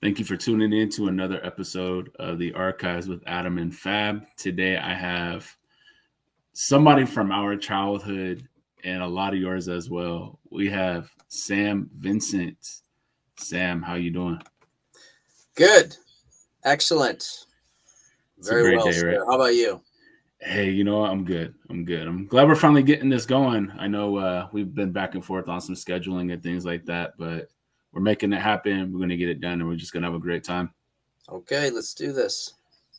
Thank you for tuning in to another episode of the Archives with Adam and Fab. Today I have somebody from our childhood and a lot of yours as well. We have Sam Vincent. Sam, how you doing? Good. Excellent. It's a Very great well, day, right? sir. How about you? Hey, you know what? I'm good. I'm good. I'm glad we're finally getting this going. I know we've been back and forth on some scheduling and things like that, but we're making it happen. We're going to get it done, and we're just going to have a great time. Okay, let's do this.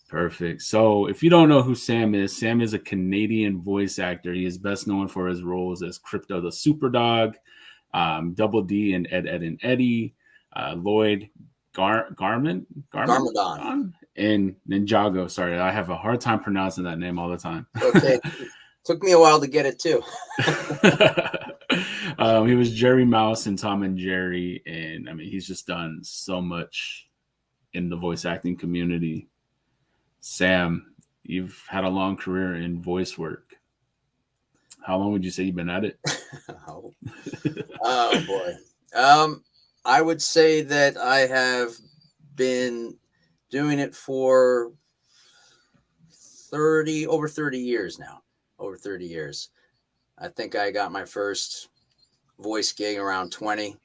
Perfect. So, if you don't know who Sam is a Canadian voice actor. He is best known for his roles as Crypto the Superdog, Double D and Ed, and Eddy, Lloyd Garmadon. and Ninjago. Sorry, I have a hard time pronouncing that name all the time. Okay. Took me a while to get it too. He was Jerry Mouse and Tom and Jerry, and I mean, he's just done so much in the voice acting community. Sam, you've had a long career in voice work. How long would you say you've been at it? Oh boy. I would say that I have been doing it for over 30 years now. Over 30 years. I think I got my first voice gig around 20.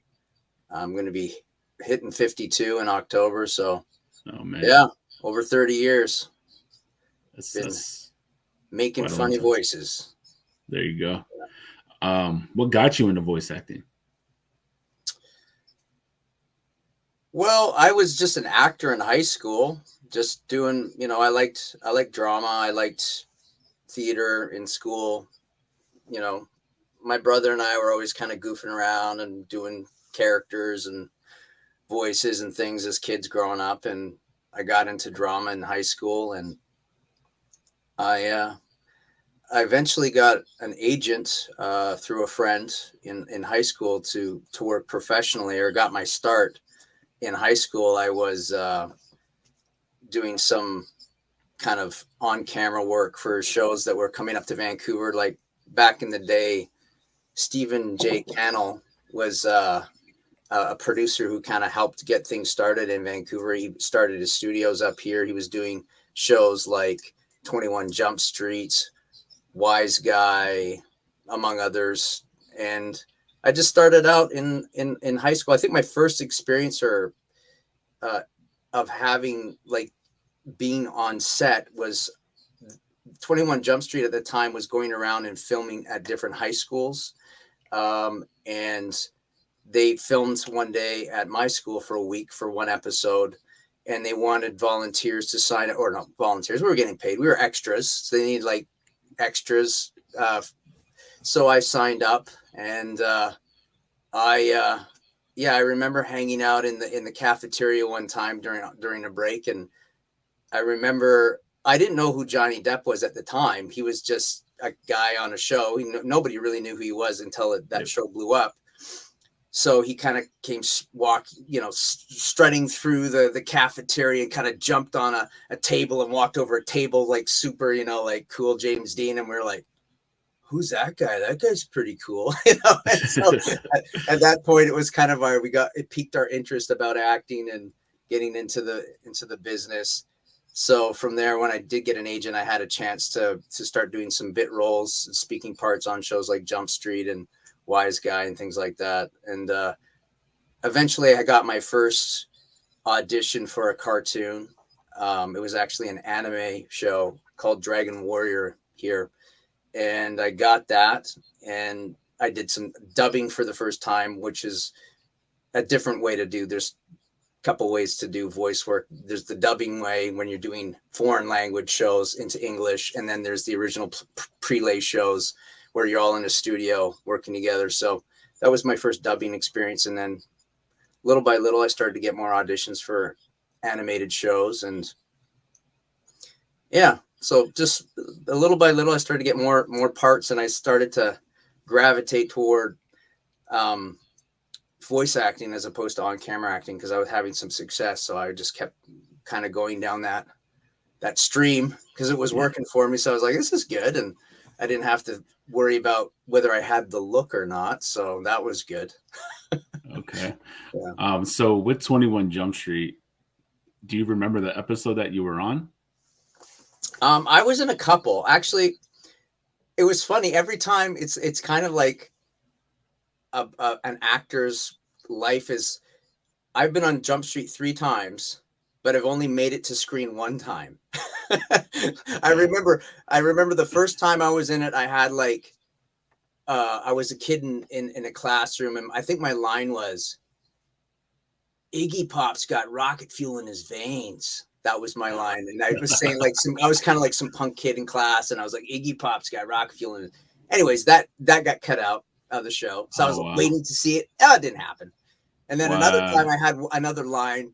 I'm going to be hitting 52 in October. So, oh man, yeah, over 30 years. That's making funny voices. There you go. What got you into voice acting? Well, I was just an actor in high school, just doing, I liked drama. I liked theater in school. My brother and I were always kind of goofing around and doing characters and voices and things as kids growing up. And I got into drama in high school, and I eventually got an agent through a friend in high school to work professionally, or got my start in high school. I was doing some kind of on-camera work for shows that were coming up to Vancouver. Like back in the day, Stephen J. Cannell was a producer who kind of helped get things started in Vancouver. He started his studios up here. He was doing shows like 21 Jump Street, Wise Guy, among others. And I just started out in high school. I think my first experience of having being on set was 21 Jump Street at the time was going around and filming at different high schools. And they filmed one day at my school for a week for one episode, and they wanted volunteers to sign it, or not volunteers. We were getting paid. We were extras. So they needed extras. So I signed up, and I remember hanging out in the cafeteria one time during a break, and I remember I didn't know who Johnny Depp was at the time. He was just a guy on a show. Nobody really knew who he was until that show blew up. So he kind of came strutting through the cafeteria and kind of jumped on a table and walked over a table like super, cool James Dean. And we were like, who's that guy? That guy's pretty cool. And so at that point, it was kind of it piqued our interest about acting and getting into the business. So from there, when I did get an agent, I had a chance to start doing some bit roles, speaking parts on shows like Jump Street and Wise Guy and things like that. And eventually I got my first audition for a cartoon. It was actually an anime show called Dragon Warrior here. And I got that, and I did some dubbing for the first time, which is a different way to do. There's a couple ways to do voice work. There's the dubbing way when you're doing foreign language shows into English. And then there's the original prelay shows where you're all in a studio working together. So that was my first dubbing experience. And then little by little, I started to get more auditions for animated shows. And yeah, so just a little by little, I started to get more parts, and I started to gravitate toward voice acting as opposed to on-camera acting because I was having some success. So I just kept kind of going down that stream because it was working for me. So I was like, this is good. And I didn't have to worry about whether I had the look or not. So that was good. Okay. Yeah. So with 21 Jump Street, Do you remember the episode that you were on? I was in a couple. Actually, it was funny. Every time it's kind of like an actor's life is. I've been on Jump Street 3 times, but I've only made it to screen 1 time. I remember the first time I was in it, I had like I was a kid in a classroom, and I think my line was, Iggy Pop's got rocket fuel in his veins. That was my line. And I was saying I was kind of like some punk kid in class, and I was like, Iggy Pop's got rocket fuel in it. Anyways, that got cut out of the show. So I was waiting to see it. Oh, it didn't happen. And then another time I had another line,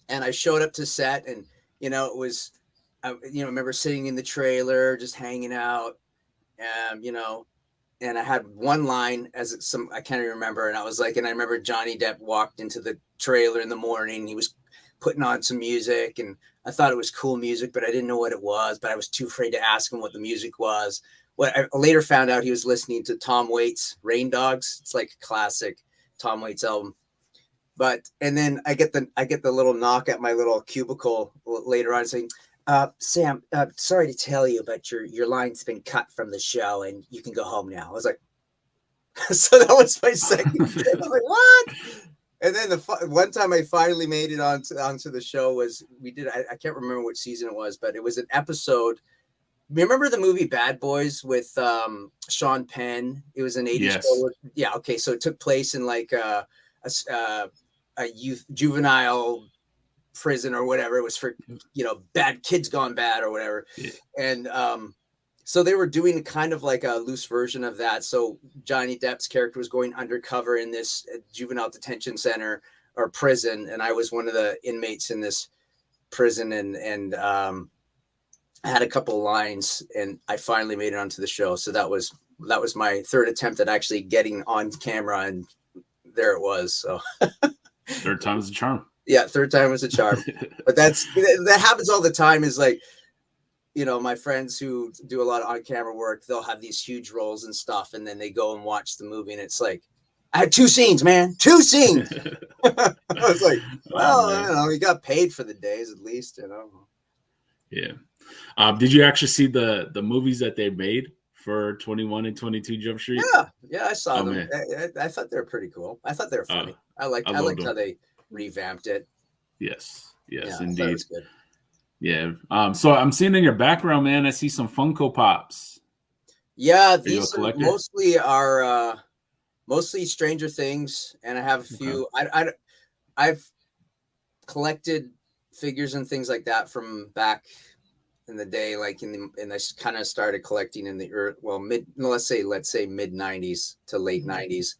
and I showed up to set, and, it was, I remember sitting in the trailer, just hanging out, and I had one line I can't even remember. And I was like, and I remember Johnny Depp walked into the trailer in the morning. He was putting on some music, and I thought it was cool music, but I didn't know what it was, but I was too afraid to ask him what the music was. What I later found out, he was listening to Tom Waits' Rain Dogs. It's like a classic Tom Waits album. And then I get the little knock at my little cubicle later on saying, Sam, sorry to tell you, but your line's been cut from the show and you can go home now. I was like, so that was my second. I was like, what? And then the one time I finally made it onto the show was I can't remember which season it was, but it was an episode. Remember the movie Bad Boys with Sean Penn? It was an 80s show. Yeah. Okay. So it took place in like a juvenile prison or whatever. It was for, bad kids gone bad or whatever. Yeah. And so they were doing kind of like a loose version of that. So Johnny Depp's character was going undercover in this juvenile detention center or prison, and I was one of the inmates in this prison, and I had a couple of lines, and I finally made it onto the show. So that was my third attempt at actually getting on camera, and there it was. So third time's a charm. Yeah, third time was a charm. But that happens all the time. Is like, my friends who do a lot of on-camera work, they'll have these huge roles and stuff, and then they go and watch the movie, and it's like, I had 2 scenes, man, 2 scenes. I was like, well, you got paid for the days at least, Yeah. Did you actually see the movies that they made for 21 and 22 Jump Street? Yeah, I saw them. I thought they were pretty cool. I thought they were funny. I liked how they revamped it. Yes, indeed. It was good. Yeah. So I'm seeing in your background, man, I see some Funko Pops. Yeah, these are mostly Stranger Things, and I have a few. Okay. I've collected figures and things like that from back in the day, like and I kind of started collecting in the let's say mid 90s to late 90s,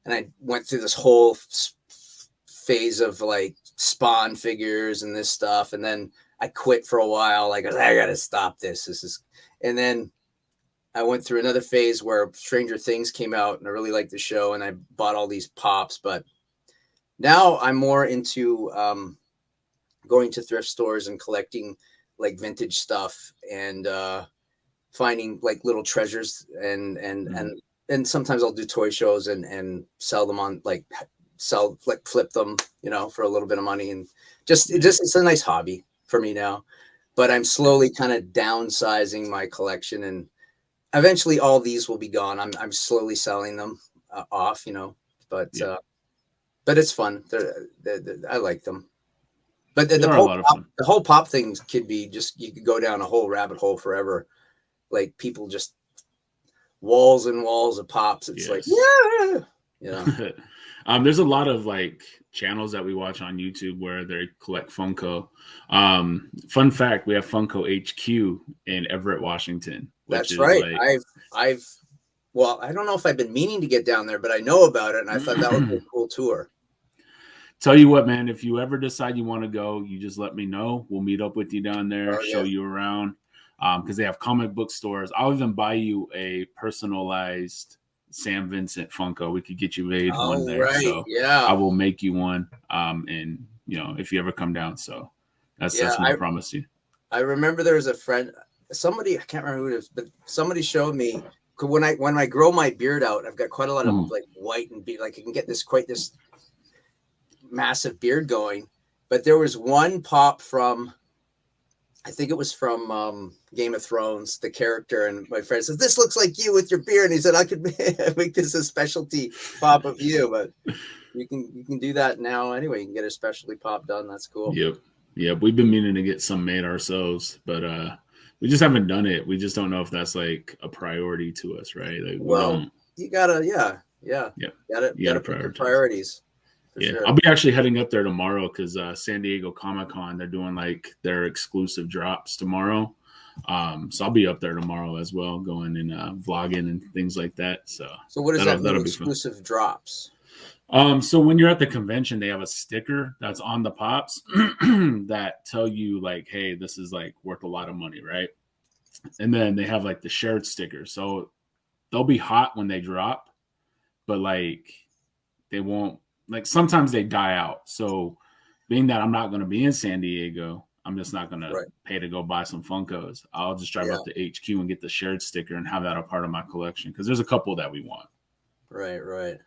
and I went through this whole phase of like Spawn figures and this stuff, and then I quit for a while. Like, I gotta stop this. And then I went through another phase where Stranger Things came out, and I really liked the show, and I bought all these pops. But now I'm more into going to thrift stores and collecting like vintage stuff, and finding like little treasures, and sometimes I'll do toy shows and sell them on flip them, for a little bit of money, and it's a nice hobby for me now. But I'm slowly kind of downsizing my collection, and eventually all these will be gone. I'm slowly selling them off, but it's fun. I like them. But the whole pop thing could be you could go down a whole rabbit hole forever. Like, people just walls and walls of pops. It's like, there's a lot of like channels that we watch on YouTube where they collect Funko. Fun fact, we have Funko HQ in Everett, Washington. That's right. Like, I don't know if I've been meaning to get down there, but I know about it, and I thought that would be a cool tour. Tell you what, man, if you ever decide you want to go, you just let me know. We'll meet up with you down there, show you around, because they have comic book stores. I'll even buy you a personalized Sam Vincent Funko. We could get you made one there. Right. So I will make you one. And if you ever come down, so that's what I promise you. I remember there was a friend, somebody, I can't remember who it is, but somebody showed me when I grow my beard out, I've got quite a lot of like white and beard, like I can get this massive beard going. But there was one pop from, I think it was from Game of Thrones, the character, and my friend says, "This looks like you with your beard." And he said, "I could make this a specialty pop of you, but you can do that now anyway. You can get a specialty pop done. That's cool." Yep. We've been meaning to get some made ourselves, but we just haven't done it. We just don't know if that's like a priority to us, right? Like, you gotta, you gotta pick your priorities. Sure. I'll be actually heading up there tomorrow because San Diego Comic-Con, they're doing like their exclusive drops tomorrow. So I'll be up there tomorrow as well, going and vlogging and things like that. So what does that mean, exclusive drops? So when you're at the convention, they have a sticker that's on the pops that tell you like, hey, this is like worth a lot of money, right? And then they have like the shared sticker. So they'll be hot when they drop, but like they won't, like sometimes they die out. So being that I'm not going to be in San Diego, I'm just not going to pay to go buy some Funkos. I'll just drive up to HQ and get the shared sticker and have that a part of my collection because there's a couple that we want. Right.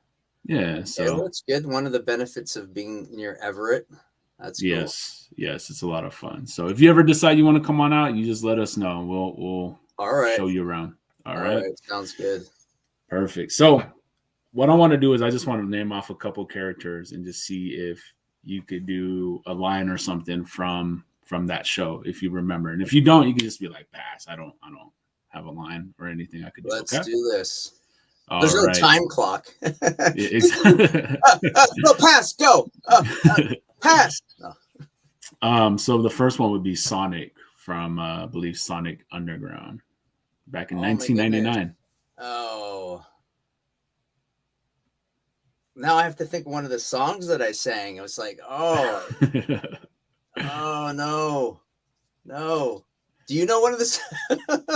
Yeah, so that's good. One of the benefits of being near Everett. That's cool. Yes, it's a lot of fun. So if you ever decide you want to come on out, you just let us know. We'll show you around. All right. Sounds good. Perfect. So what I want to do is I just want to name off a couple characters and just see if you could do a line or something from that show if you remember. And if you don't, you can just be like, pass. I don't have a line or anything I could do. Let's do this. All There's no right. time clock. No, pass, go. Pass. No. So the first one would be Sonic from I believe Sonic Underground back in 1999. Oh. Now I have to think of one of the songs that I sang. It was like, oh no. Do you know one of the?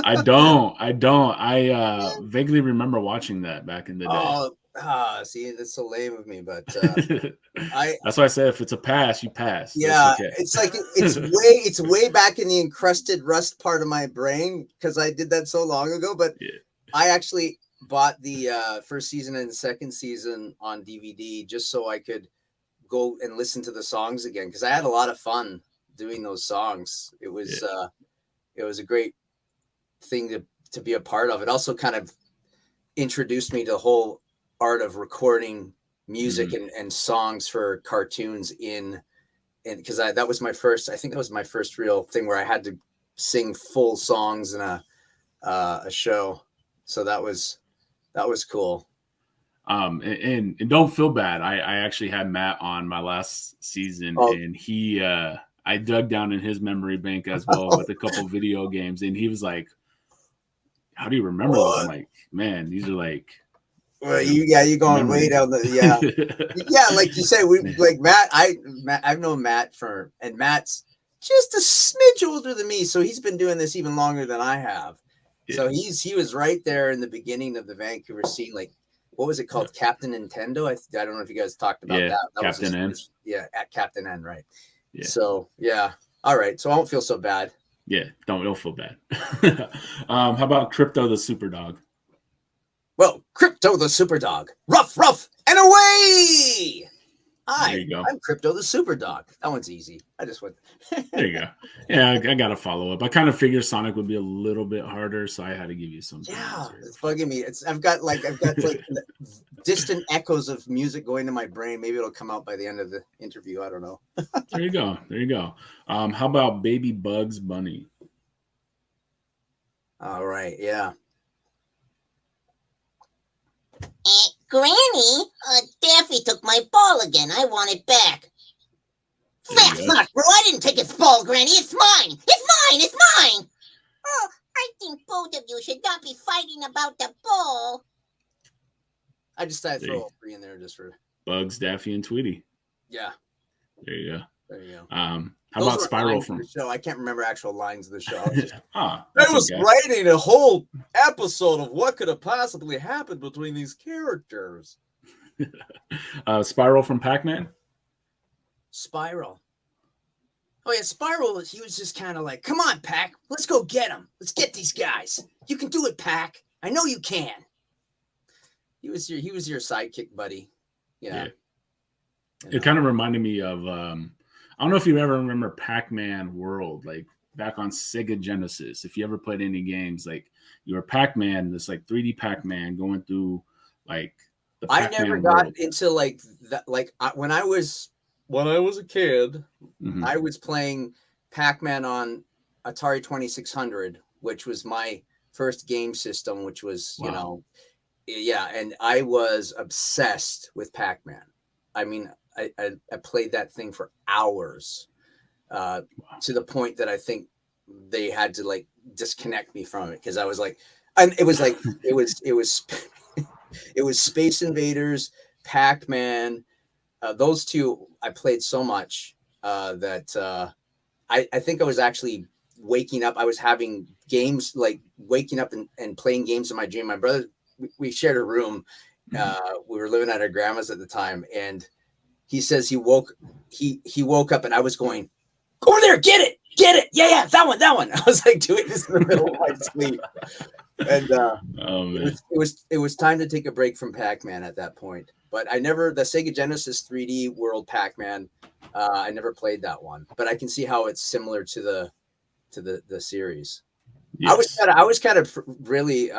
I don't. I vaguely remember watching that back in the day. See, that's so lame of me, but that's why I said if it's a pass, you pass. Yeah, okay. It's like it's way back in the encrusted rust part of my brain because I did that so long ago. But I actually bought the first season and the second season on DVD just so I could go and listen to the songs again because I had a lot of fun doing those songs. It was a great thing to be a part of. It also kind of introduced me to the whole art of recording music and songs for cartoons and because that was my first real thing where I had to sing full songs in a show. So that was cool. And don't feel bad. I actually had Matt on my last season and he I dug down in his memory bank as well with a couple video games and he was like, how do you remember those? I'm like, man, these are like you're going way down the like you said, like Matt, I've known Matt and Matt's just a smidge older than me, so he's been doing this even longer than I have. So he was right there in the beginning of the Vancouver scene, like what was it called? Captain Nintendo. I don't know if you guys talked about that. Captain N. At Captain N, right? Yeah. So all right. So I won't feel so bad. Yeah, don't feel bad. How about Crypto the Super Dog? Well, Crypto the Super Dog, rough and away. Hi, there you go. I'm Crypto the Super Dog. That one's easy. I just went. There you go. Yeah, I got to follow up. I kind of figured Sonic would be a little bit harder, so I had to give you some. Yeah, it's bugging me. I've got like distant echoes of music going to my brain. Maybe it'll come out by the end of the interview. I don't know. There you go. How about Baby Bugs Bunny? All right. Yeah. Granny, Daffy took my ball again. I want it back. Fast luck, bro. I didn't take his ball, Granny. It's mine. It's mine. Oh, I think both of you should not be fighting about the ball. I just decided to throw a three in there just for Bugs, Daffy, and Tweety. Yeah. There you go. How Those about Spiral from the show? I can't remember actual lines of the show. I was writing a whole episode of what could have possibly happened between these characters. Spiral from Pac-Man. Spiral. Oh yeah, Spiral. He was just kind of like, "Come on, Pac, let's go get him. Let's get these guys. You can do it, Pac. I know you can." He was your sidekick buddy. Yeah. It kind of reminded me of I don't know if you ever remember Pac-Man World, like back on Sega Genesis. If you ever played any games, like you were Pac-Man, this like 3D Pac-Man going through like the I never Pac-Man got world. into like that. Like when I was a kid, Mhm. I was playing Pac-Man on Atari 2600, which was my first game system, which was, you Wow. know, yeah. And I was obsessed with Pac-Man. I mean, I played that thing for hours, to the point that I think they had to like disconnect me from it because I was like, and it was like, it was it was Space Invaders, Pac-Man. Those two I played so much that I think I was actually waking up. I was having games like waking up and playing games in my dream. My brother, we shared a room. We were living at our grandma's at the time, and he says he woke up, and I was going, over there, get it, yeah, that one. I was like doing this in the middle of my sleep, and Oh man. it was time to take a break from Pac-Man at that point. But I never the Sega Genesis 3D World Pac-Man. I never played that one, but I can see how it's similar to the series. Yes. I was kind of really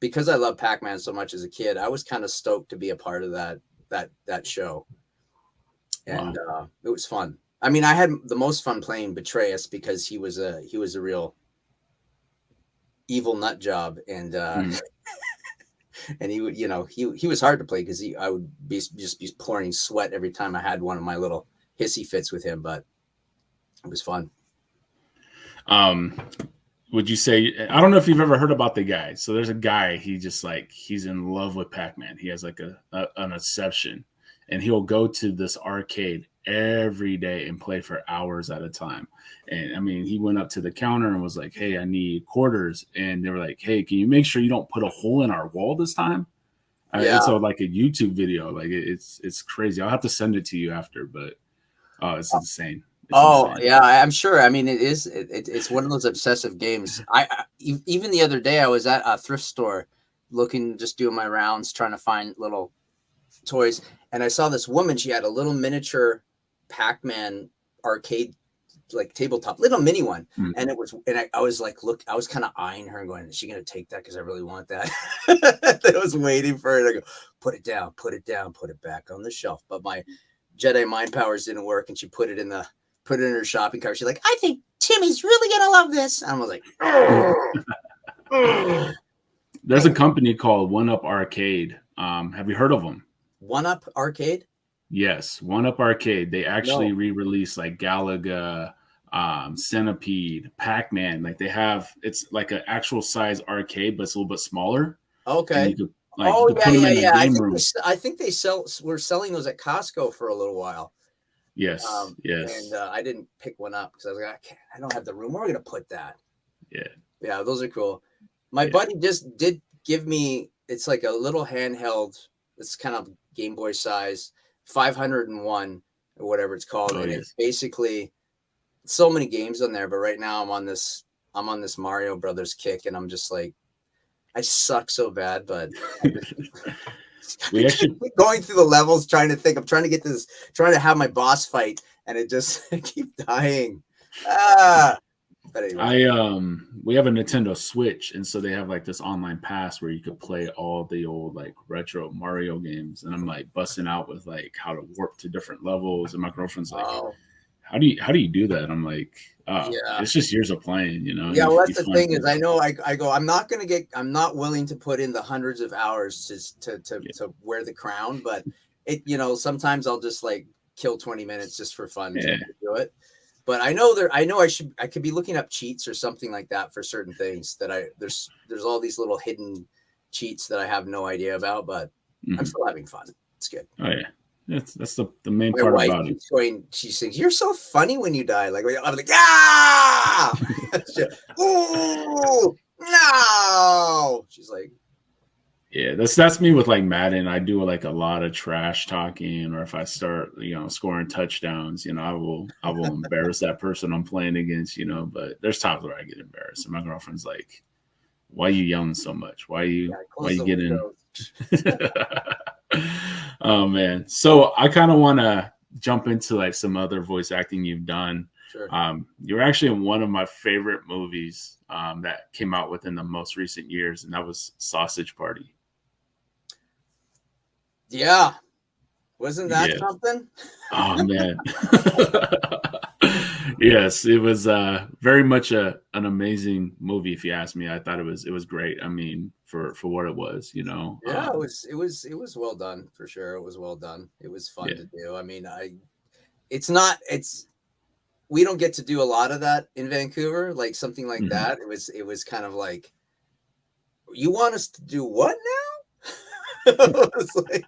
because I love Pac-Man so much as a kid. I was kind of stoked to be a part of that show, and it was fun. I mean, I had the most fun playing Betrayus because he was a real evil nut job, and and he would, you know, he was hard to play because I would just be pouring sweat every time I had one of my little hissy fits with him, but it was fun. Would you say, I don't know if you've ever heard about the guy. So there's a guy, he's in love with Pac-Man. He has like an obsession, and he'll go to this arcade every day and play for hours at a time. And I mean, he went up to the counter and was like, "Hey, I need quarters." And they were like, "Hey, can you make sure you don't put a hole in our wall this time?" Yeah. It's like a YouTube video. Like it's crazy. I'll have to send it to you after, but it's insane. It's insane. Yeah, I'm sure. I mean, it's one of those obsessive games. Even the other day I was at a thrift store just doing my rounds, trying to find little toys, and I saw this woman. She had a little miniature Pac-Man arcade, like tabletop, little mini one. And I was like, I was kind of eyeing her and going, is she going to take that? Cause I really want that. I was waiting for her to go, put it down, put it back on the shelf. But my Jedi mind powers didn't work. And she put it in her shopping cart. She's like, I think Timmy's really going to love this. And I was like, There's a company called One Up Arcade. Have you heard of them? One Up Arcade? Yes, One Up Arcade. They actually re-released like Galaga, Centipede, Pac-Man. Like it's like an actual size arcade, but it's a little bit smaller. Okay. You could, yeah. I think they were selling those at Costco for a little while. Yes, yes. And I didn't pick one up because I was like, I don't have the room. Where are we going to put that? Yeah, those are cool. My buddy just did give me, it's like a little handheld, it's kind of Game Boy size, 501 or whatever it's called. It's basically so many games on there, but right now I'm on this Mario Brothers kick, and I'm just like, I suck so bad, but we actually going through the levels trying to think. I'm trying to have my boss fight, and it just I keep dying. But anyway. We have a Nintendo Switch, and so they have like this online pass where you could play all the old like retro Mario games, and I'm like busting out with like how to warp to different levels, and my girlfriend's like, how do you do that? I'm like, it's just years of playing, you know. Yeah, well, that's the thing is, I know I go, I'm not willing to put in the hundreds of hours to wear the crown, but it, you know, sometimes I'll just like kill 20 minutes just for fun to do it. But I could be looking up cheats or something like that for certain things that there's all these little hidden cheats that I have no idea about, but I'm still having fun. It's good. Oh yeah. That's the main part about it. She sings, "You're so funny when you die." Like I'm like, ah, ooh, no. She's like, yeah, that's me with like Madden. I do like a lot of trash talking, or if I start, you know, scoring touchdowns, you know, I will embarrass that person I'm playing against, you know. But there's times where I get embarrassed, and my girlfriend's like, "Why are you yelling so much? Why you getting?" Oh man, so I kind of want to jump into like some other voice acting you've done. Sure. You were actually in one of my favorite movies that came out within the most recent years, and that was Sausage Party. Yeah. Wasn't that something? Oh man. Yes, it was very much an amazing movie. If you ask me, I thought it was great. I mean, for what it was, you know. Yeah, it was well done for sure. It was well done. It was fun to do. I mean, we don't get to do a lot of that in Vancouver, like something like that. It was kind of like, you want us to do what now? It was like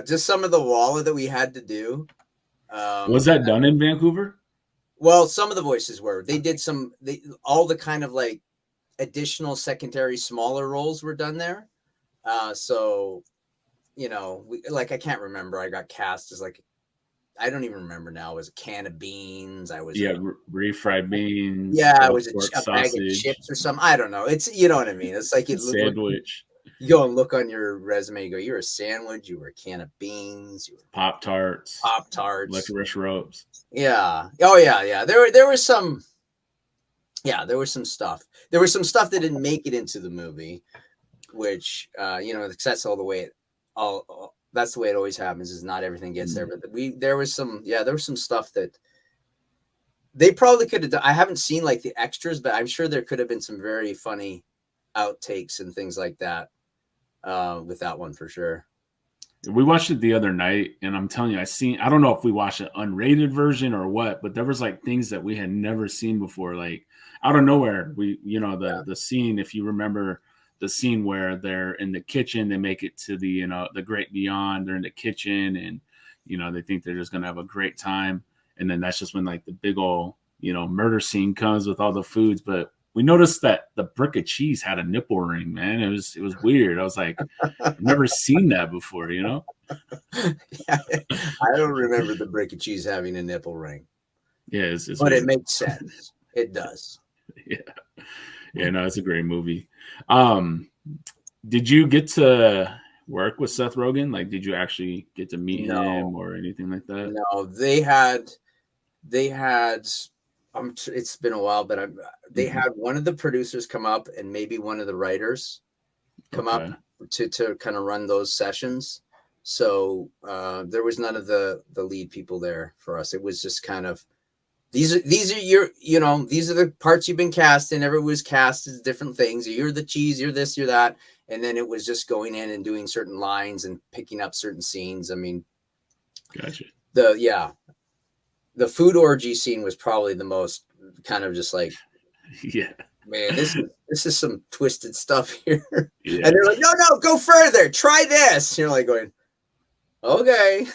just some of the walla that we had to do. Was that done in Vancouver? Well, some of the voices were. They did all the kind of like additional secondary smaller roles were done there. So, you know, I can't remember. I got cast as like, I don't even remember now. It was a can of beans. I was refried beans. Yeah, it was a bag of chips or something. I don't know. It's, you know what I mean. It's like sandwich. You go and look on your resume. You go, you're a sandwich. You were a can of beans. You were Pop-Tarts. Licorice ropes. Yeah. Oh yeah. There was some. Yeah, there was some stuff. There was some stuff that didn't make it into the movie, which you know, that's all the way that's the way it always happens, is not everything gets there. But there was some stuff that they probably could have done. I haven't seen like the extras, but I'm sure there could have been some very funny outtakes and things like that with that one for sure. We watched it the other night, and I'm telling you, I don't know if we watched an unrated version or what, but there was like things that we had never seen before. Like out of nowhere, the scene, if you remember the scene where they're in the kitchen, they make it to the great beyond, they're in the kitchen, and they think they're just going to have a great time. And then that's just when like the big old, murder scene comes with all the foods. But we noticed that the brick of cheese had a nipple ring, man. It was weird. I was like, I've never seen that before, Yeah, I don't remember the brick of cheese having a nipple ring. Yeah, it's but weird. It makes sense. It does. Yeah, no, it's a great movie. Did you get to work with Seth Rogen? Like, did you actually get to meet him or anything like that? No, they had. It's been a while, but they had one of the producers come up and maybe one of the writers come up to kind of run those sessions. So there was none of the lead people there for us. It was just kind of, these are these are the parts you've been cast in. Everyone was cast as different things. You're the cheese, you're this, you're that. And then it was just going in and doing certain lines and picking up certain scenes. I mean, gotcha. The food orgy scene was probably the most kind of just like, man, this is some twisted stuff here. Yeah. And they're like, no, go further. Try this. You're like going, okay.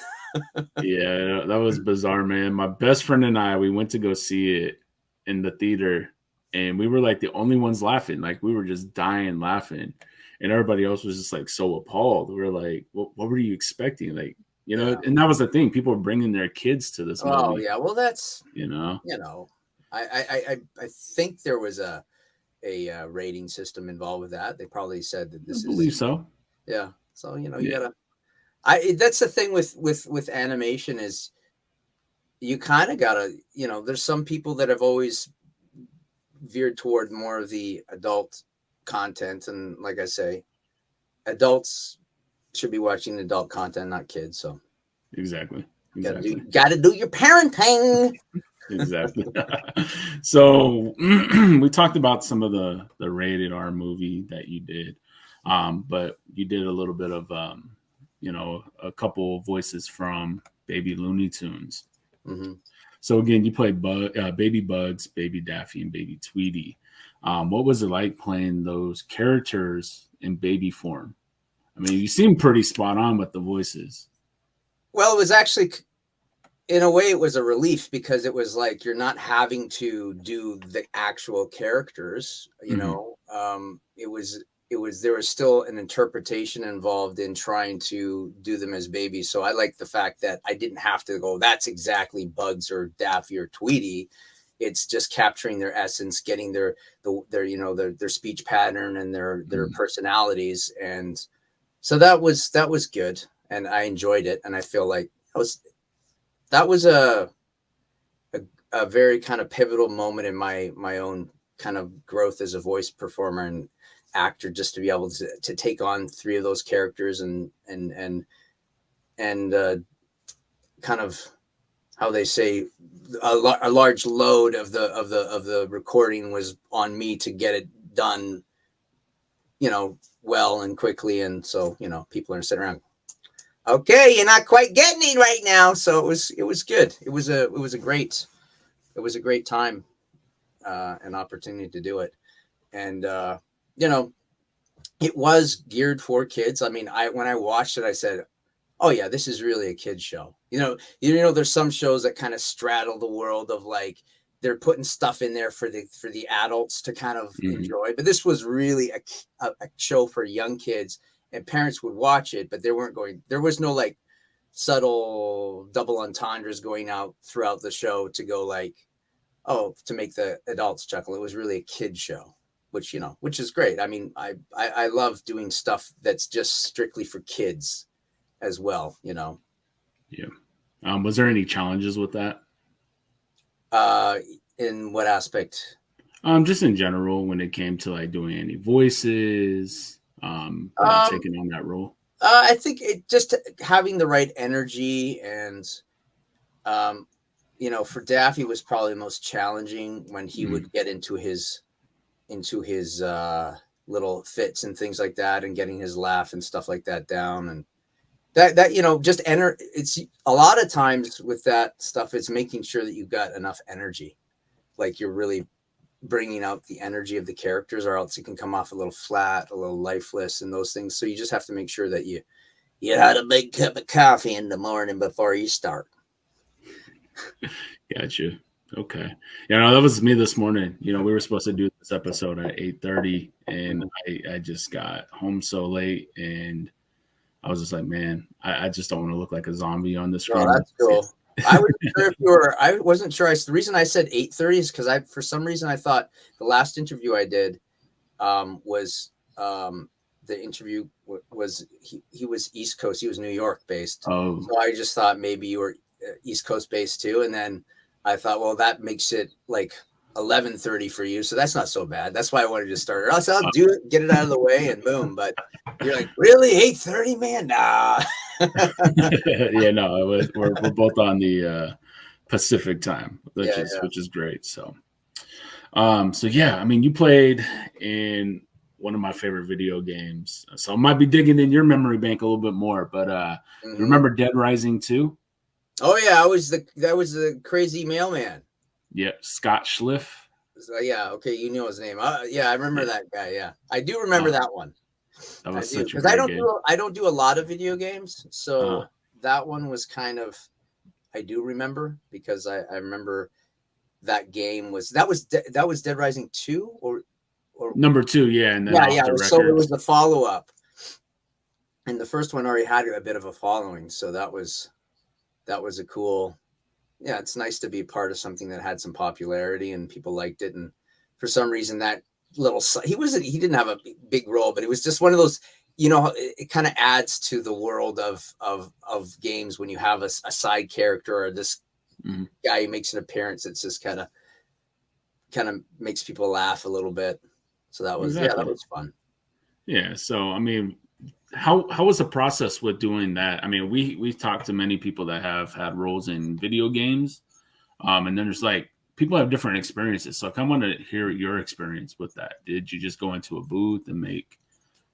Yeah, that was bizarre, man. My best friend and I, we went to go see it in the theater, and we were like the only ones laughing. Like, we were just dying laughing, and everybody else was just like so appalled. We were like, what were you expecting? Like, and that was the thing. People were bringing their kids to this movie. Oh yeah, well that's I think there was a rating system involved with that. They probably said that this I believe so. Yeah. So you gotta. That's the thing with animation is you kind of gotta, there's some people that have always veered toward more of the adult content, and like I say, adults should be watching adult content, not kids. So exactly. Gotta do your parenting. Exactly. So we talked about some of the rated R movie that you did, but you did a little bit of a couple voices from Baby Looney Tunes. Mm-hmm. So again, you played Baby Bugs, Baby Daffy, and Baby Tweety. What was it like playing those characters in baby form? I mean, you seem pretty spot on with the voices. Well, it was actually, in a way, it was a relief because it was like you're not having to do the actual characters. It was there was still an interpretation involved in trying to do them as babies. So I like the fact that I didn't have to go, that's exactly Bugs or Daffy or Tweety. It's just capturing their essence, getting their speech pattern and their personalities. And so that was good. And I enjoyed it. And I feel like that was a very kind of pivotal moment in my own kind of growth as a voice performer and actor, just to be able to take on 3 of those characters and kind of, how they say, a large load of the recording was on me to get it done, well and quickly. And so, people are sitting around, okay, you're not quite getting it right now. So it was good. It was a great time, an opportunity to do it. And, it was geared for kids. I mean, when I watched it, I said, oh yeah, this is really a kid's show. There's some shows that kind of straddle the world of like, they're putting stuff in there for the adults to kind of enjoy. But this was really a show for young kids, and parents would watch it, but there was no like subtle double entendres going out throughout the show to go like, oh, to make the adults chuckle. It was really a kid's show, which is great. I mean, I love doing stuff that's just strictly for kids as well, Yeah. Was there any challenges with that? In what aspect? Just in general, when it came to like doing any voices, taking on that role. I think it just having the right energy and, for Daffy was probably the most challenging when he would get into his little fits and things like that, and getting his laugh and stuff like that down. And that just it's a lot of times with that stuff, it's making sure that you've got enough energy, like you're really bringing out the energy of the characters, or else it can come off a little flat, a little lifeless, and those things. So you just have to make sure that you had a big cup of coffee in the morning before you start. Gotcha. Okay. That was me this morning. We were supposed to do this episode at 8:30, and I just got home so late, and I was just like, man, I just don't want to look like a zombie on the screen. Oh, that's cool. I wasn't sure. The reason I said 8:30 is because for some reason I thought the last interview I did was the interview was he was East Coast. He was New York based. Oh. So I just thought maybe you were East Coast based too. And then I thought, well, that makes it like 11:30 for you, so that's not so bad. That's why I wanted to start it. I'll do it, get it out of the way, and boom. But you're like, really, 8:30, man? Nah. Yeah, no, we're both on the Pacific time, which is great. So yeah, I mean, you played in one of my favorite video games, so I might be digging in your memory bank a little bit more. But remember Dead Rising 2? Oh yeah, that was the crazy mailman. Yeah, Scott Schliff. Yeah, okay, you know his name. Yeah, I remember that guy. Yeah, I do remember that one. That was such a because I don't do a lot of video games, so that one was kind of, I do remember, because I remember that game was Dead Rising 2 or number 2, yeah, and then so it was the follow up, and the first one already had a bit of a following, so that was a cool. Yeah, it's nice to be part of something that had some popularity and people liked it. And for some reason, that little he didn't have a big role, but it was just one of those. It kind of adds to the world of games when you have a side character, or this guy who makes an appearance. It's just kind of makes people laugh a little bit. So that was that was fun. Yeah. So I mean, how was the process with doing that? I mean, we've talked to many people that have had roles in video games, and then there's like people have different experiences. So I kind of want to hear your experience with that. Did you just go into a booth and make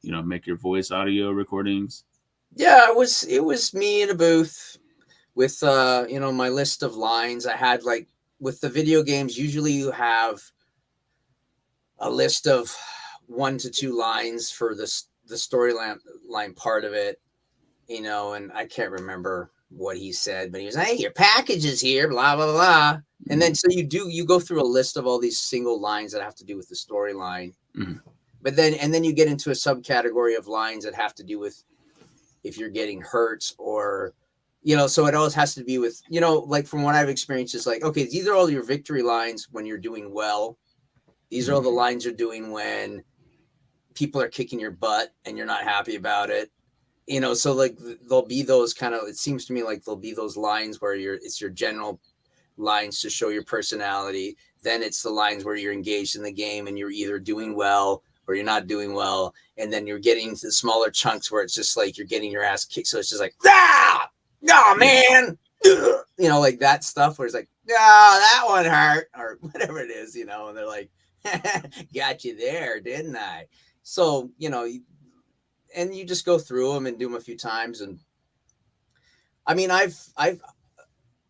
your voice audio recordings? Yeah, it was me in a booth with my list of lines. I had, like, with the video games, usually you have a list of 1 to 2 lines for the storyline part of it, and I can't remember what he said, but he was, hey, your package is here, blah, blah, blah. And then so you go through a list of all these single lines that have to do with the storyline. But then you get into a subcategory of lines that have to do with if you're getting hurt, or, so it always has to be with, like from what I've experienced, is like, okay, these are all your victory lines when you're doing well. These are all the lines you're doing when people are kicking your butt and you're not happy about it. you know, so like there'll be those kind of, it seems to me like there'll be those lines where it's your general lines to show your personality. Then it's the lines where you're engaged in the game and you're either doing well or you're not doing well. And then you're getting to the smaller chunks where it's just like you're getting your ass kicked. So it's just like, oh man, you know, like that stuff where it's like, that one hurt or whatever it is, you know, and they're like, got you there, didn't I? So, you know, and you just go through them and do them a few times. And I mean, I've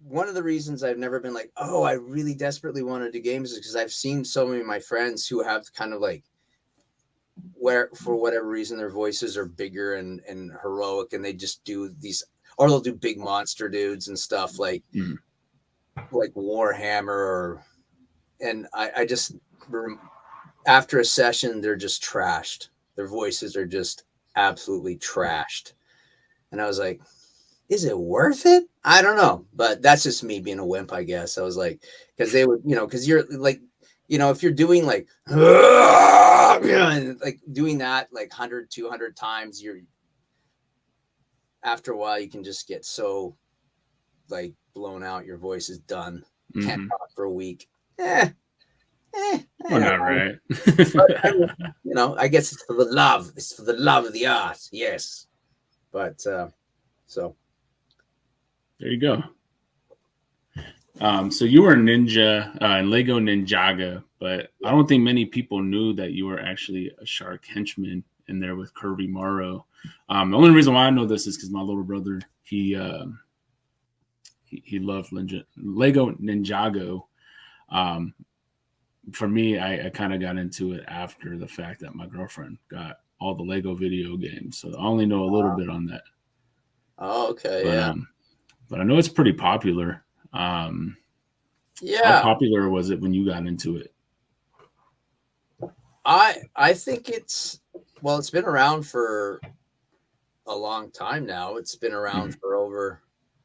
one of the reasons I've never been like, oh, I really desperately want to do games is because I've seen so many of my friends who have kind of like, where for whatever reason their voices are bigger and heroic, and they just do these, or they'll do big monster dudes and stuff like Warhammer, and I just, after a session, they're just trashed. Their voices are just absolutely trashed. And I was like, is it worth it? I don't know, but that's just me being a wimp, I guess. I was like, because they would, you know, because you're like, you know, if you're doing like, like doing that like 100, 200 times, you're, after a while, you can just get so like blown out. Your voice is done. Can't talk for a week. Well, not right. But, you know, I guess it's for the love. It's for the love of the art. Yes. But so there you go. So you were a ninja in Lego Ninjago, but I don't think many people knew that you were actually a shark henchman in there with Kirby Morrow. The only reason why I know this is because my little brother, he loved Lego Ninjago. For me, I kind of got into it after the fact that my girlfriend got all the Lego video games, so I only know a little bit on that. Oh, okay, but, but I know it's pretty popular. How popular was it when you got into it? I think it's been around for a long time now. It's been around for over,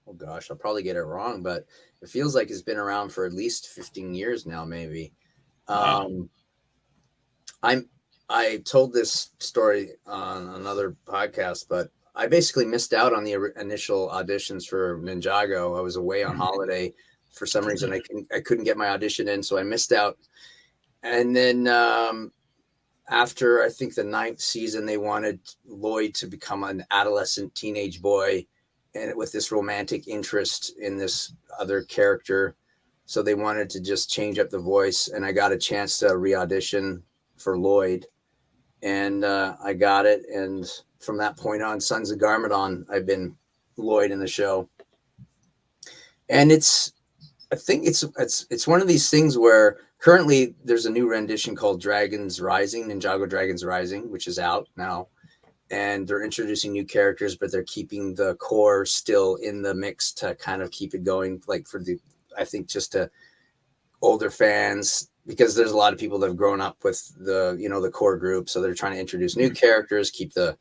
oh gosh, I'll probably get it wrong, but it feels like it's been around for at least 15 years now, maybe. Wow. I told this story on another podcast, but I basically missed out on the initial auditions for Ninjago. I was away on holiday for some reason. I couldn't get my audition in, so I missed out. And then after I think the 9th season, they wanted Lloyd to become an adolescent teenage boy, and with this romantic interest in this other character. So they wanted to just change up the voice, and I got a chance to re-audition for Lloyd, and I got it. And from that point on, Sons of Garmadon, I've been Lloyd in the show. And I think it's one of these things where currently there's a new rendition called Dragons Rising, Ninjago Dragons Rising, which is out now. And they're introducing new characters, but they're keeping the core still in the mix to kind of keep it going, like I think just to older fans, because there's a lot of people that have grown up with the core group. So they're trying to introduce new characters, keep the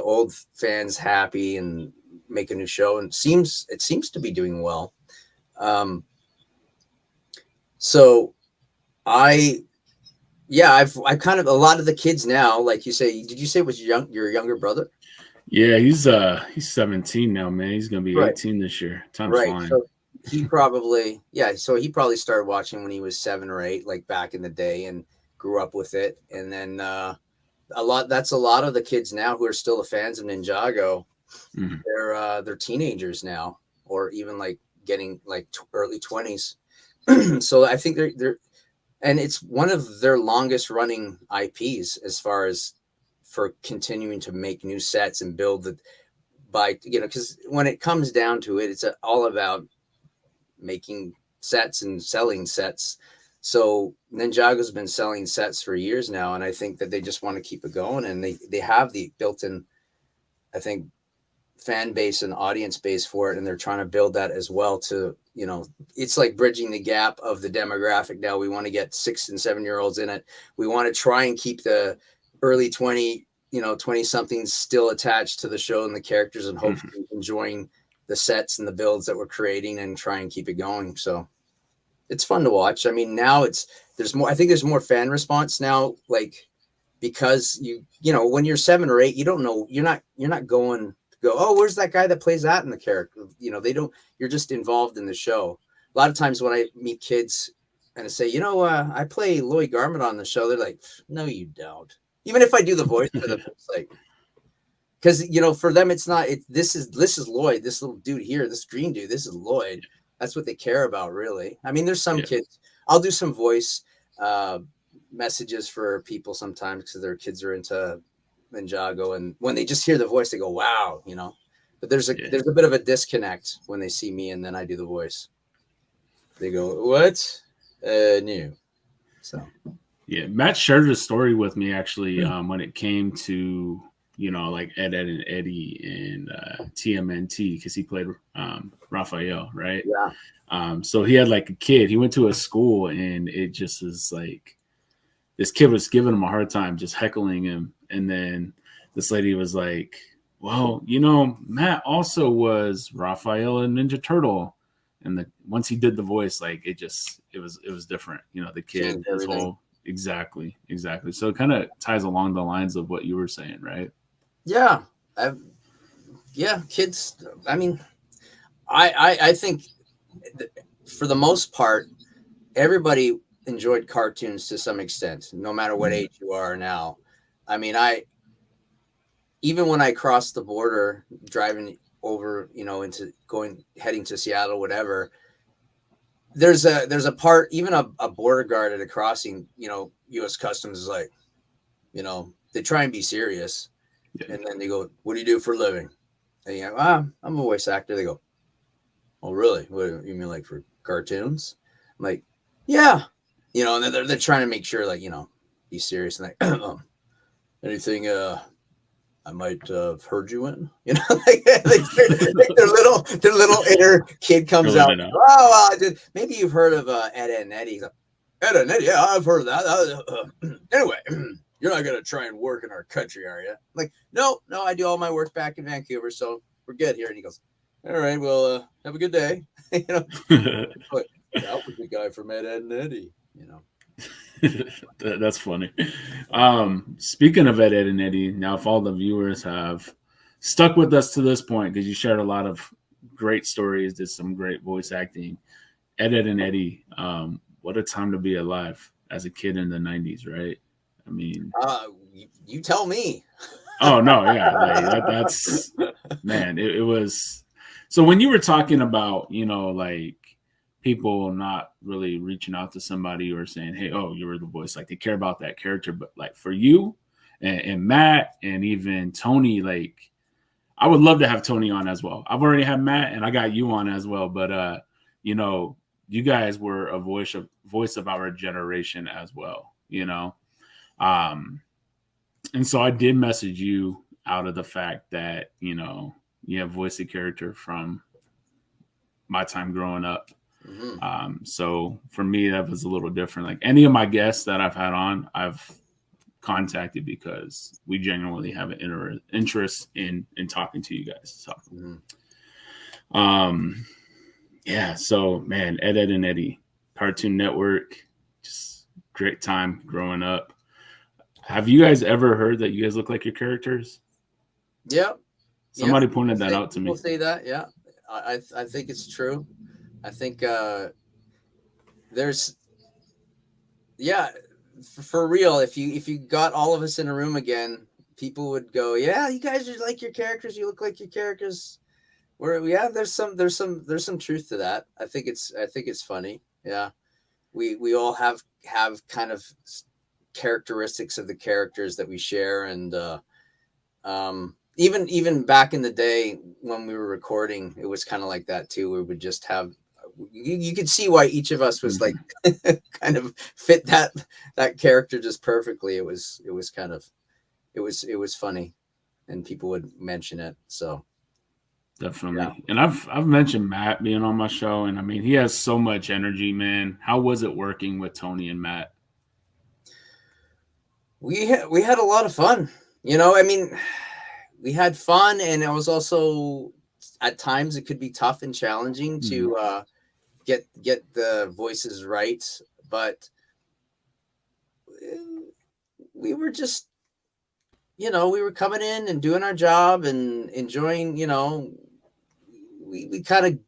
old fans happy, and make a new show. And it seems to be doing well. So I've kind of, a lot of the kids now, like you say, did you say it was your younger brother? Yeah, he's 17 now, man. He's gonna be 18 this year. Time's flying. So he probably started watching when he was 7 or 8, like back in the day, and grew up with it. And then that's a lot of the kids now who are still the fans of Ninjago. They're teenagers now, or even like getting like early 20s. So I think they're and it's one of their longest running IPs as far as for continuing to make new sets and build because when it comes down to it, it's all about making sets and selling sets. So Ninjago's been selling sets for years now, and I think that they just want to keep it going, and they have the built-in, I think, fan base and audience base for it, and they're trying to build that as well to, it's like bridging the gap of the demographic. Now we want to get 6 and 7 year olds in it. We want to try and keep the early 20 somethings still attached to the show and the characters, and hopefully enjoying the sets and the builds that we're creating, and try and keep it going. So it's fun to watch. I mean, now there's more fan response now, like, because you know, when you're 7 or 8, you don't know, you're not going to go, oh, where's that guy that plays that in the character? You know, they don't, you're just involved in the show. A lot of times when I meet kids and I say, you know, I play Lloyd Garment on the show, they're like, no, you don't. Even if I do the voice for them, it's like, because, you know, for them, it's not, this is Lloyd, this little dude here, this green dude, this is Lloyd. That's what they care about, really. I mean, there's some kids, I'll do some voice messages for people sometimes because their kids are into Ninjago. And when they just hear the voice, they go, wow, you know. But there's a bit of a disconnect when they see me and then I do the voice. They go, what? New. So. Yeah, Matt shared a story with me, actually, when it came to, you know, like Ed and Eddy and TMNT, because he played Raphael, right? Yeah. So he had like a kid. He went to a school, and it just was like this kid was giving him a hard time, just heckling him. And then this lady was like, well, you know, Matt also was Raphael and Ninja Turtle. And once he did the voice, like it was different. You know, the kid, his whole, exactly. So it kind of ties along the lines of what you were saying, right? Yeah. Kids. I mean, I think for the most part, everybody enjoyed cartoons to some extent, no matter what age you are now. I mean, even when I crossed the border driving over, you know, heading to Seattle, whatever, there's a part, even a border guard at a crossing, you know, U.S. Customs is like, you know, they try and be serious. And then they go, what do you do for a living? And you go, I'm a voice actor. They go, oh, really? What do you mean, like for cartoons? I'm like, yeah. You know, and then they're trying to make sure, like, you know, be serious. And like, anything I might have heard you in? You know, like their little inner kid comes out. Oh, well, maybe you've heard of Ed and Eddy. Like, Ed and Eddy, yeah, I've heard of that. Anyway, you're not going to try and work in our country, are you? I'm like, no, I do all my work back in Vancouver, so we're good here. And he goes, all right, well, have a good day. You know, but that was the guy from Ed and Eddy, you know. That's funny. Speaking of Ed and Eddy, now if all the viewers have stuck with us to this point, because you shared a lot of great stories, did some great voice acting. Ed and Eddy, what a time to be alive as a kid in the 90s, right? I mean, you tell me. Oh no, yeah, like that's man. It was. So when you were talking about, you know, like people not really reaching out to somebody or saying, hey, oh, you were the voice, like they care about that character, but like for you and Matt and even Tony, like I would love to have Tony on as well. I've already had Matt and I got you on as well, but you know, you guys were a voice of our generation as well, you know. And so I did message you out of the fact that, you know, you have voiced a character from my time growing up. Mm-hmm. So for me, that was a little different. Like any of my guests that I've had on, I've contacted because we genuinely have an interest in talking to you guys. So, yeah. So man, Ed and Eddy, Cartoon Network, just great time growing up. Have you guys ever heard that you guys look like your characters? Yeah. Somebody pointed that out to me. People say that, yeah. I think it's true. I think there's, yeah, for real. If you got all of us in a room again, people would go, yeah, you guys are like your characters. You look like your characters. There's some truth to that. I think it's funny. Yeah, we all have kind of characteristics of the characters that we share, and even back in the day when we were recording, it was kind of like that too. We would just have, you could see why each of us was like kind of fit that character just perfectly. It was funny, and people would mention it. So definitely. Yeah. And I've mentioned Matt being on my show, and I mean, he has so much energy, man. How was it working with Tony and Matt? We had a lot of fun. You know, I mean, we had fun, and it was also at times it could be tough and challenging to get the voices right, but we were just you know, we were coming in and doing our job and enjoying, you know, we kind of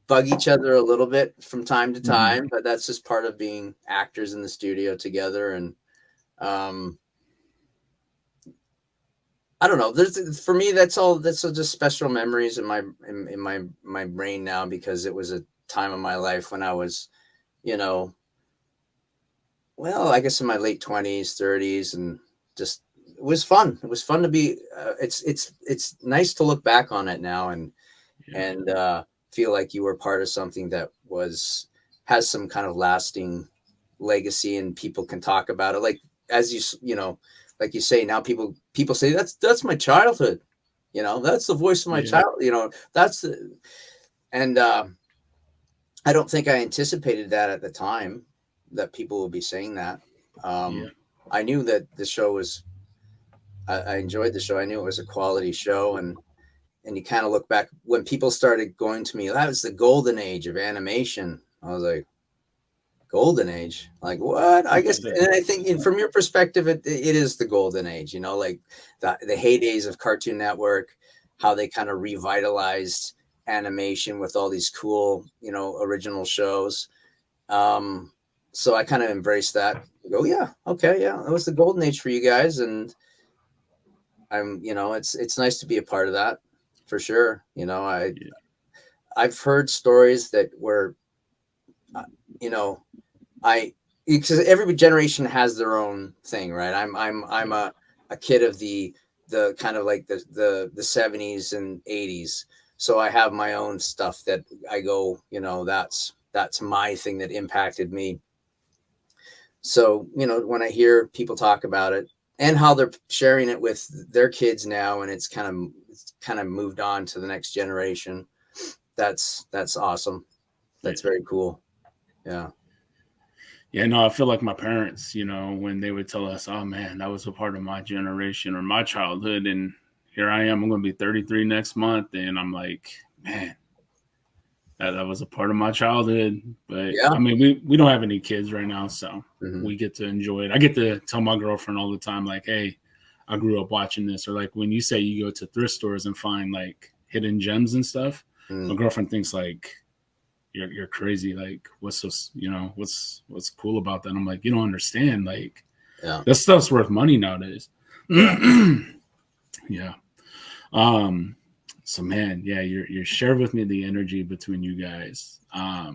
bug each other a little bit from time to time, but that's just part of being actors in the studio together. And I don't know. There's for me, that's just special memories in my brain now, because it was a time of my life when I was, you know, well, I guess in my late 20s, 30s, and just it was fun. It was fun to be. It's nice to look back on it now and feel like you were part of something that has some kind of lasting legacy, and people can talk about it. Like, as you know, like you say, now people say that's my childhood, you know, that's the voice of my child, you know, and I don't think I anticipated that at the time, that people would be saying that. I knew that the show was, I enjoyed the show. I knew it was a quality show, and you kind of look back when people started going to me, that was the golden age of animation. I was like, golden age, like what? I guess, and I think from your perspective, it is the golden age, you know, like the heydays of Cartoon Network, how they kind of revitalized animation with all these cool, you know, original shows. So I kind of embraced that. Go, yeah, okay, yeah, that was the golden age for you guys, and you know, it's nice to be a part of that, for sure. You know, I've heard stories that were, you know, because every generation has their own thing, right? I'm a kid of the kind of like the 70s and 80s, so I have my own stuff that I go, you know, that's my thing that impacted me. So, you know, when I hear people talk about it and how they're sharing it with their kids now, and it's kind of moved on to the next generation, that's awesome. That's very cool. Yeah. Yeah, no, I feel like my parents, you know, when they would tell us, oh man, that was a part of my generation or my childhood. And here I am, I'm going to be 33 next month. And I'm like, man, that was a part of my childhood. But yeah. I mean, we don't have any kids right now, so we get to enjoy it. I get to tell my girlfriend all the time, like, hey, I grew up watching this. Or like when you say you go to thrift stores and find like hidden gems and stuff, my girlfriend thinks like, you're crazy. Like, what's so, you know, what's cool about that? I'm like, you don't understand. Like, that stuff's worth money nowadays. Yeah. So man, yeah, you're shared with me the energy between you guys. How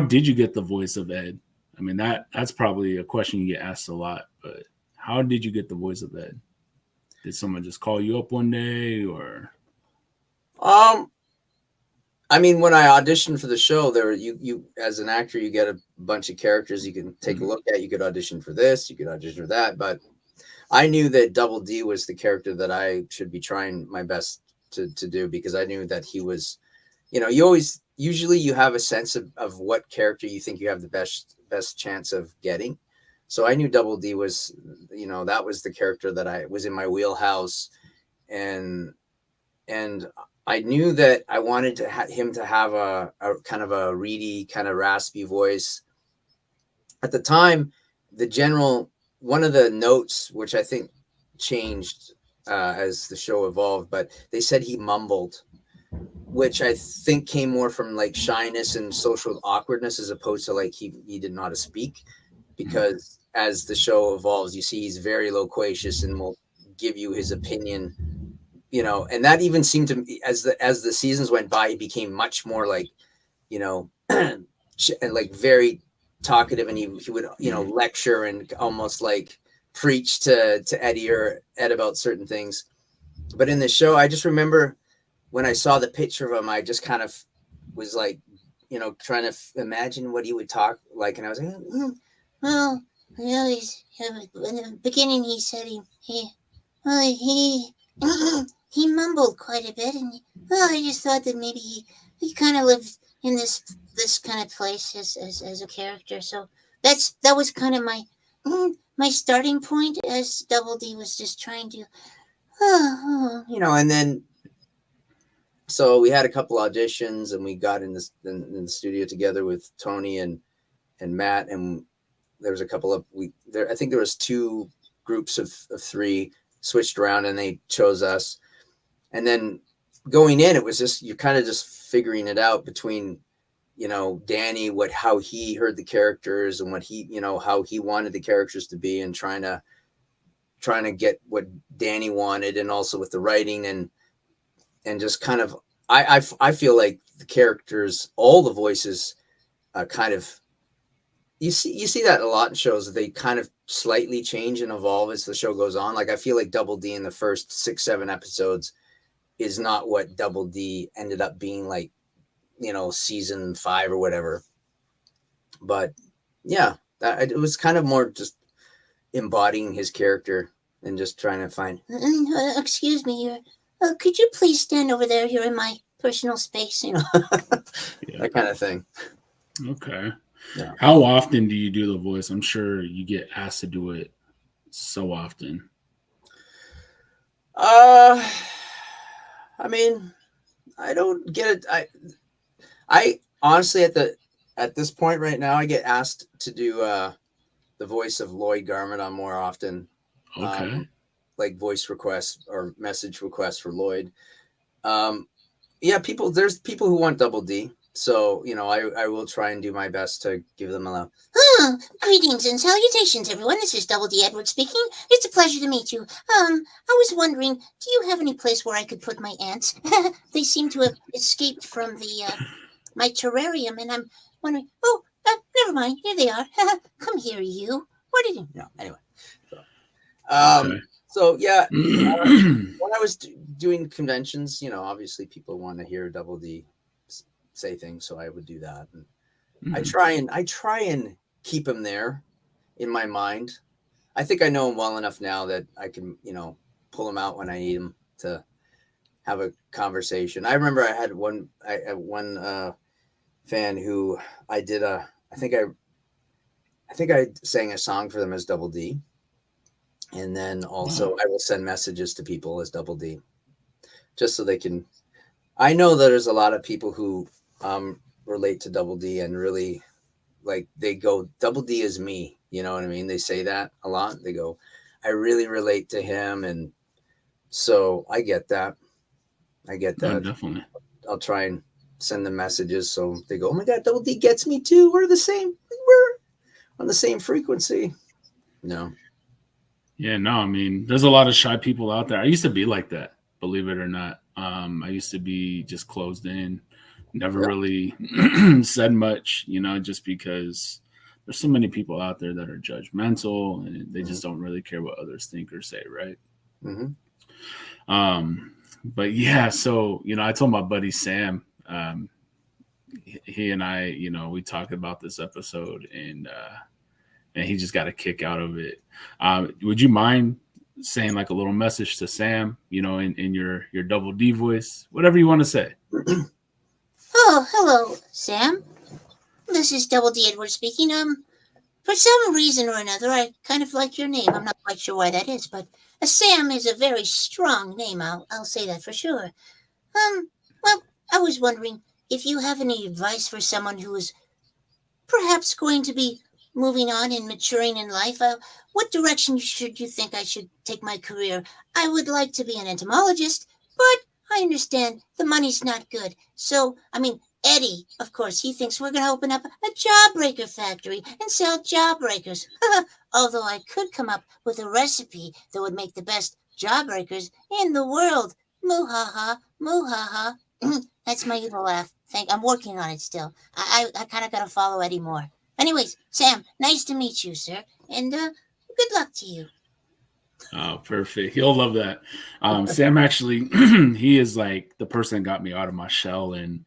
did you get the voice of Ed? I mean, that's probably a question you get asked a lot, but how did you get the voice of Ed? Did someone just call you up one day, or? I mean, when I auditioned for the show, there you as an actor, you get a bunch of characters you can take a look at. You could audition for this, you could audition for that, but I knew that Double D was the character that I should be trying my best to do, because I knew that he was, you know, usually you have a sense of what character you think you have the best chance of getting. So I knew Double D was, you know, that was the character that I was in my wheelhouse, and I knew that I wanted him to have a kind of a reedy, kind of raspy voice. At the time, one of the notes, which I think changed as the show evolved, but they said he mumbled, which I think came more from like shyness and social awkwardness, as opposed to like he didn't know how to speak. Because as the show evolves, you see he's very loquacious and will give you his opinion, you know, and that even seemed to, as the seasons went by, he became much more like, you know, and like very talkative, and he would, you know, lecture and almost like preach to Eddie or Ed about certain things. But in the show, I just remember when I saw the picture of him, I just kind of was like, you know, trying to imagine what he would talk like, and I was like, well, you know, in the beginning he said he he mumbled quite a bit, and well, I just thought that maybe he kind of lived in this kind of place as a character. So that was kind of my starting point, as Double D was just trying to, you know, and then so we had a couple auditions, and we got in the studio together with Tony and Matt, and there was a couple of I think there was 2 groups of 3 switched around, and they chose us. And then going in, it was just, you're kind of just figuring it out between, Danny, how he heard the characters and what he, how he wanted the characters to be, and trying to get what Danny wanted, and also with the writing and just kind of, I feel like the characters, all the voices, kind of, you see that a lot in shows, that they kind of slightly change and evolve as the show goes on. Like, I feel like Double D in the first 6-7 episodes is not what Double D ended up being like, season 5 or whatever. But yeah, it was kind of more just embodying his character and just trying to find. Excuse me, could you please stand over there? You're in my personal space, That kind of thing. Okay. Yeah. How often do you do the voice? I'm sure you get asked to do it so often. I mean, I don't get it. I honestly, at this point right now, I get asked to do the voice of Lloyd Garment on more often. Okay. Like voice requests or message requests for Lloyd. Yeah, there's people who want Double D. So, I will try and do my best to give them a love. Greetings and salutations, everyone. This is Double D Edward speaking. It's a pleasure to meet you. I was wondering, do you have any place where I could put my ants? They seem to have escaped from my terrarium, and I'm wondering. Oh, never mind. Here they are. Come here, you. What did you? No, anyway. Okay. So yeah, when I was doing conventions, obviously people want to hear Double D say things, so I would do that. And I try and keep him there in my mind. I think I know him well enough now that I can, pull him out when I need him to have a conversation. I remember I had one fan who I think I sang a song for them as Double D. And then also I will send messages to people as Double D, just so they can. I know that there's a lot of people who relate to Double D and really, like, they go, Double D is me. You know what I mean? They say that a lot. They go, I really relate to him. And so I get that. Oh, definitely. I'll try and send them messages so they go, oh my God, Double D gets me too. We're on the same frequency. No. Yeah, no, I mean, there's a lot of shy people out there. I used to be like that, believe it or not. I used to be just closed in, never really said much, just because there's so many people out there that are judgmental and they just don't really care what others think or say, right? Mm-hmm. But yeah, so, I told my buddy Sam, he and I, we talked about this episode, and he just got a kick out of it. Would you mind saying like a little message to Sam, in your Double D voice, whatever you want to say? Oh, hello, Sam. This is Double D Edward speaking. For some reason or another, I kind of like your name. I'm not quite sure why that is, but Sam is a very strong name. I'll say that for sure. Well, I was wondering if you have any advice for someone who is perhaps going to be moving on and maturing in life. What direction should you think I should take my career? I would like to be an entomologist, but I understand the money's not good. So, Eddy, of course, he thinks we're going to open up a jawbreaker factory and sell jawbreakers. Although I could come up with a recipe that would make the best jawbreakers in the world. Moo-ha-ha, moo-ha-ha. That's my evil laugh. I'm working on it still. I kind of got to follow Eddy more. Anyways, Sam, nice to meet you, sir. And good luck to you. Oh, perfect. He'll love that. Sam actually, he is like the person that got me out of my shell and,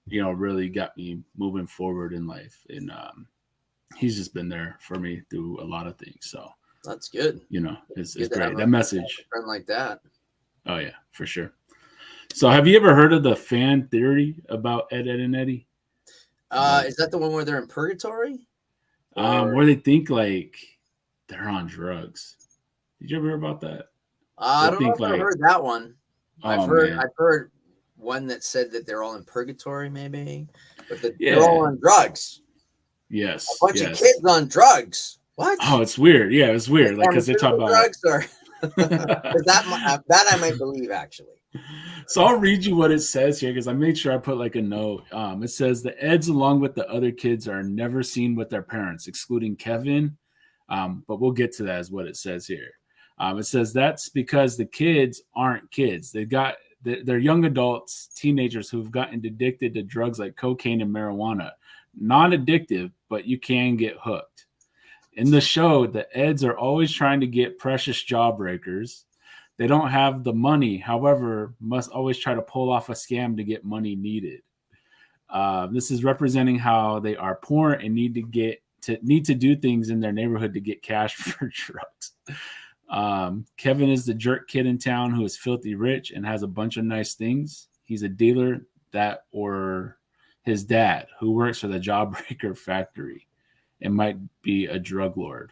really got me moving forward in life. And he's just been there for me through a lot of things. So that's good. It's great. That message. Friend like that. Oh, yeah, for sure. So have you ever heard of the fan theory about Ed, and Eddy? Is that the one where they're in purgatory? Where they think like they're on drugs. Did you ever hear about that? I don't know if I've heard that one. I've heard one that said that they're all in purgatory, maybe, but they're all on drugs. Yes. A bunch of kids on drugs. What? Oh, it's weird. Yeah, it's weird. Like, because they talk about drugs, or that I might believe, actually. So I'll read you what it says here because I made sure I put like a note. It says the Eds, along with the other kids, are never seen with their parents, excluding Kevin. But we'll get to that, is what it says here. It says that's because the kids aren't kids. They're young adults, teenagers who've gotten addicted to drugs like cocaine and marijuana. Non-addictive, but you can get hooked. In the show, the Eds are always trying to get precious jawbreakers. They don't have the money, however, must always try to pull off a scam to get money needed. This is representing how they are poor and need to do things in their neighborhood to get cash for drugs. Kevin is the jerk kid in town who is filthy rich and has a bunch of nice things. He's a dealer or his dad, who works for the Jawbreaker factory and might be a drug lord.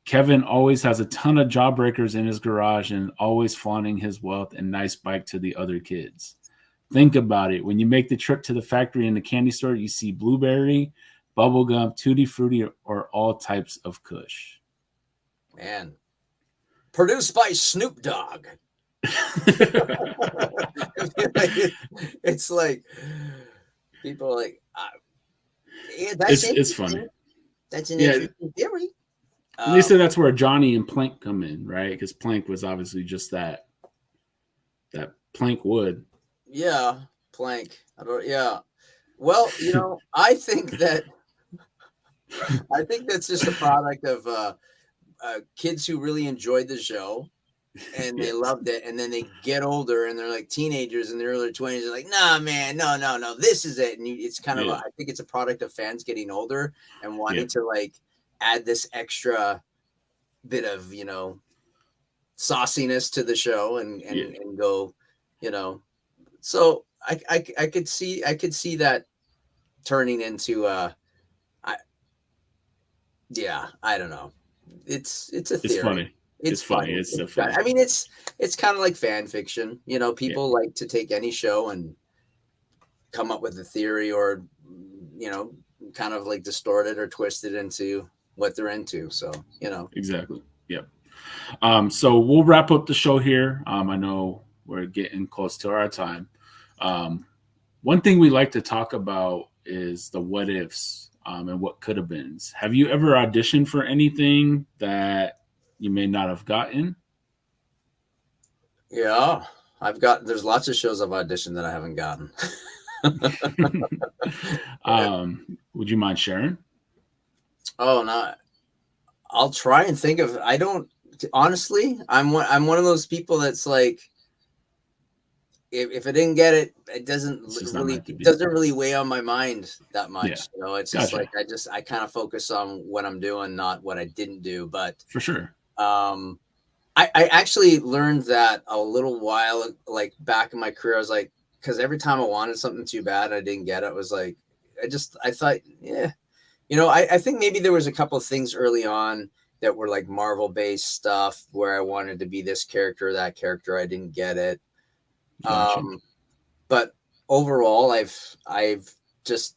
Kevin always has a ton of jawbreakers in his garage and always flaunting his wealth and nice bike to the other kids. Think about it. When you make the trip to the factory and the candy store, you see blueberry, bubblegum, tutti frutti, or all types of kush. Man. Produced by Snoop Dogg. It's like people are like, yeah, it's funny. That's an interesting theory. They said that's where Johnny and Plank come in, right? Because Plank was obviously just that plank wood. Yeah, Plank. Yeah. Well, I think that's just a product of kids who really enjoyed the show and they loved it, and then they get older and they're like teenagers in their early 20s. They're like, nah, man, no, this is it. And it's kind of, I think it's a product of fans getting older and wanting to like add this extra bit of, sauciness to the show and go, so I could see that turning into I don't know. It's a theory. It's funny. It's funny. It's so funny. I mean, it's kind of like fan fiction. People like to take any show and come up with a theory or, kind of like distort it or twist it into what they're into. So, Exactly. Yep. So we'll wrap up the show here. I know we're getting close to our time. One thing we like to talk about is the what ifs and what could have been. Have you ever auditioned for anything that you may not have gotten? Yeah, there's lots of shows I've auditioned that I haven't gotten. Would you mind sharing? Oh, no. I'll try and think of, honestly, I'm one of those people that's like, if I didn't get it, it doesn't really weigh on my mind that much. Yeah. It's just like, I kind of focus on what I'm doing, not what I didn't do. But for sure. I actually learned that a little while, like back in my career. I was like, because every time I wanted something too bad, I didn't get it. I was like, I thought, yeah, I think maybe there was a couple of things early on that were like Marvel based stuff where I wanted to be this character, that character. I didn't get it. Gotcha. But overall, I'm just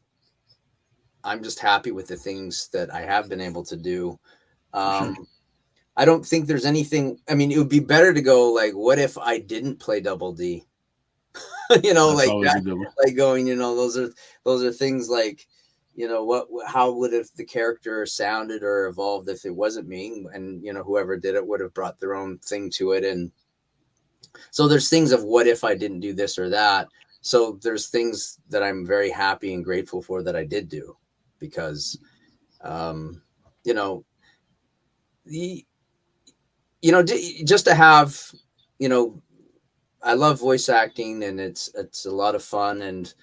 happy with the things that I have been able to do. Sure. I don't think there's anything. I mean, it would be better to go like, what if I didn't play Double D? Like that, like going, those are things like, how would have the character sounded or evolved if it wasn't me? And, whoever did it would have brought their own thing to it. And so there's things of what if I didn't do this or that. So there's things that I'm very happy and grateful for that I did do because, just to have, I love voice acting and it's a lot of fun and,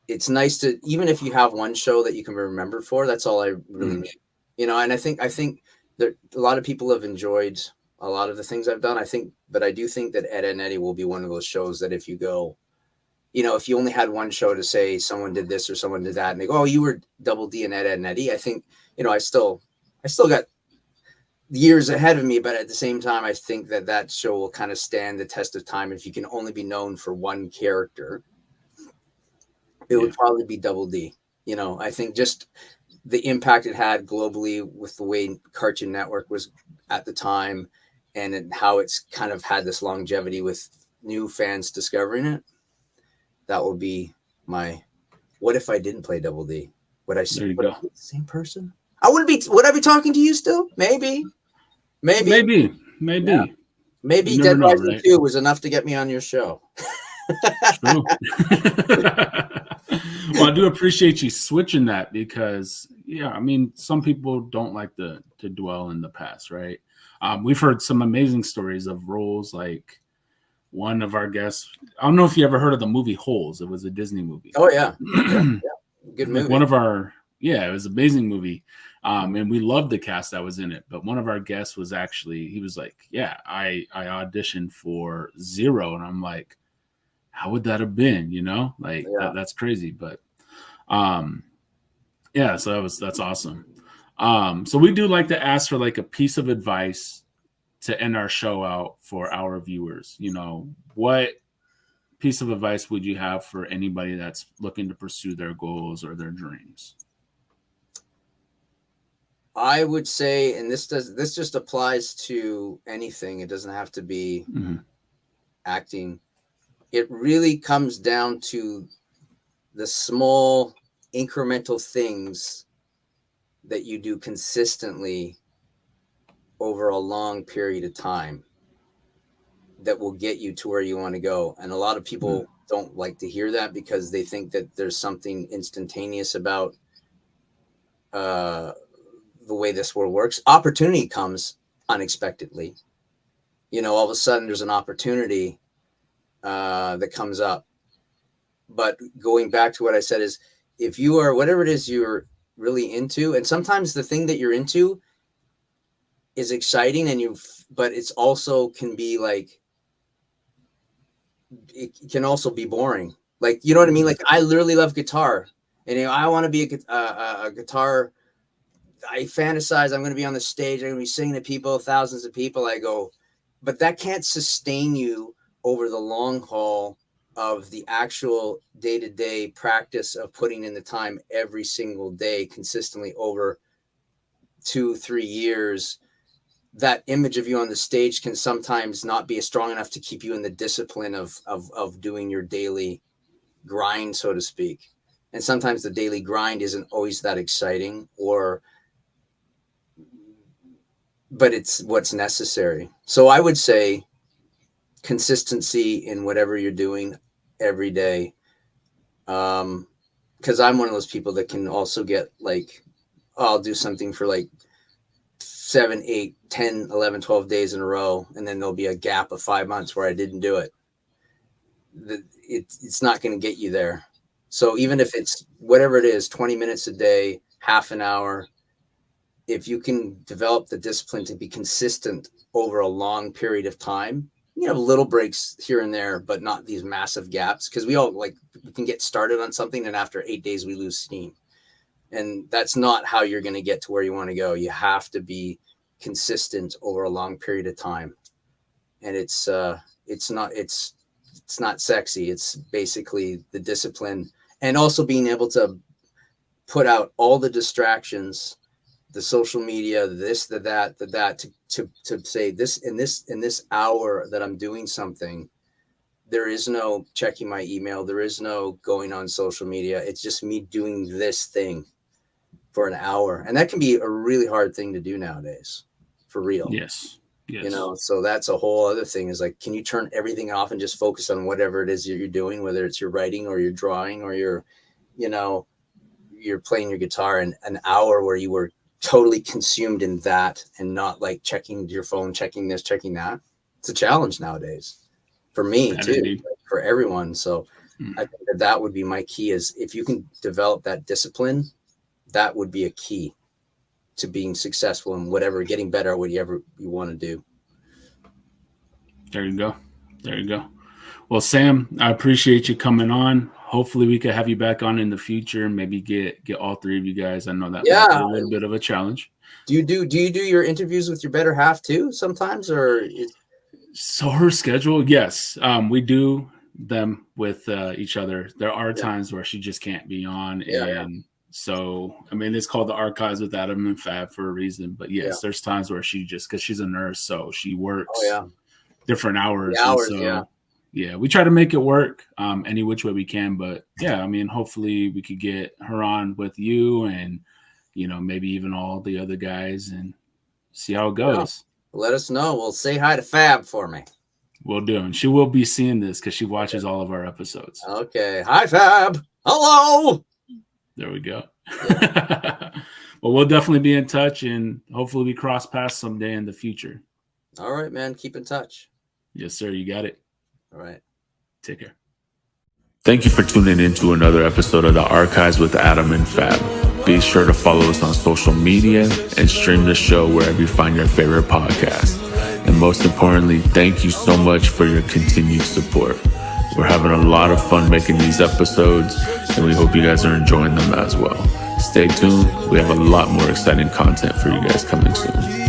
it's nice to, even if you have one show that you can remember for, that's all I really need, and I think that a lot of people have enjoyed a lot of the things I've done. But I do think that Ed and Eddy will be one of those shows that if you go, if you only had one show to say someone did this or someone did that and they go, oh, you were Double D and Ed and Eddy. I think, I still got years ahead of me, but at the same time, I think that show will kind of stand the test of time if you can only be known for one character. it would probably be Double D. You know, I think just the impact it had globally with the way Cartoon Network was at the time, and how it's kind of had this longevity with new fans discovering it. That would be my. What if I didn't play Double D? Would I be the same person? I wouldn't be. Would I be talking to you still? Maybe. Yeah. Maybe Dead Rising 2 was enough to get me on your show. True. Well, I do appreciate you switching that because, yeah, I mean, some people don't like to dwell in the past, right? We've heard some amazing stories of roles like one of our guests. I don't know if you ever heard of the movie Holes. It was a Disney movie. Oh, yeah. Good movie. Like it was an amazing movie. And we loved the cast that was in it. But one of our guests was he was like, yeah, I auditioned for Zero. And I'm like, how would that have been? You know, like that's crazy. But yeah, so that's awesome. So we do like to ask for like a piece of advice to end our show out for our viewers. You know, what piece of advice would you have for anybody that's looking to pursue their goals or their dreams? I would say, and this just applies to anything. It doesn't have to be acting. It really comes down to the small incremental things that you do consistently over a long period of time that will get you to where you want to go. And a lot of people don't like to hear that because they think that there's something instantaneous about the way this world works. Opportunity comes unexpectedly. You know, all of a sudden there's an opportunity that comes up. But going back to what I said is, if you are, whatever it is you're really into, and sometimes the thing that you're into is exciting but it's also can be like, it can also be boring. Like, you know what I mean? Like, I literally love guitar, and I want to be a guitar. I fantasize I'm going to be on the stage. I'm going to be singing to people, thousands of people. I go, but that can't sustain you over the long haul of the actual day-to-day practice of putting in the time every single day consistently over 2-3 years. That image of you on the stage can sometimes not be strong enough to keep you in the discipline of doing your daily grind, so to speak. And sometimes the daily grind isn't always that exciting, but it's what's necessary. So I would say consistency in whatever you're doing every day. Because I'm one of those people that can also get like, I'll do something for like 7, 8, 10, 11, 12 days in a row, and then there'll be a gap of 5 months where I didn't do it. It's not going to get you there. So even if it's whatever it is, 20 minutes a day, half an hour, if you can develop the discipline to be consistent over a long period of time, you have little breaks here and there, but not these massive gaps. Because we can get started on something, and after 8 days we lose steam. And that's not how you're going to get to where you want to go. You have to be consistent over a long period of time. And it's not sexy. It's basically the discipline, and also being able to put out all the distractions, the social media, this, that, to say this in this hour that I'm doing something, there is no checking my email. There is no going on social media. It's just me doing this thing for an hour. And that can be a really hard thing to do nowadays, for real. Yes. You know, so that's a whole other thing, is like, can you turn everything off and just focus on whatever it is that you're doing, whether it's your writing or your drawing or you're playing your guitar, and an hour where you were totally consumed in that and not like checking your phone, checking this, checking that. It's a challenge nowadays for me too, for everyone. So I think that would be my key, is if you can develop that discipline, that would be a key to being successful in whatever, getting better at whatever you want to do. There you go. Well, Sam, I appreciate you coming on. Hopefully we could have you back on in the future and maybe get all three of you guys. I know that might be a little bit of a challenge. Do you do your interviews with your better half too sometimes, or? So her schedule, yes, we do them with each other. There are times where she just can't be on, and so I mean, it's called the Archives with Adam and Fab for a reason. But yes, there's times where she just, because she's a nurse, so she works different hours. Yeah, we try to make it work any which way we can. But yeah, I mean, hopefully we could get her on with you, and maybe even all the other guys, and see how it goes. Let us know. We'll say hi to Fab for me. Will do. And she will be seeing this because she watches all of our episodes. Okay. Hi, Fab. Hello. There we go. Well, we'll definitely be in touch, and hopefully we cross paths someday in the future. All right, man. Keep in touch. Yes, sir. You got it. All right. Take care. Thank you for tuning in to another episode of the Archives with Adam and Fab. Be sure to follow us on social media and stream the show wherever you find your favorite podcast. And most importantly, thank you so much for your continued support. We're having a lot of fun making these episodes, and we hope you guys are enjoying them as well. Stay tuned. We have a lot more exciting content for you guys coming soon.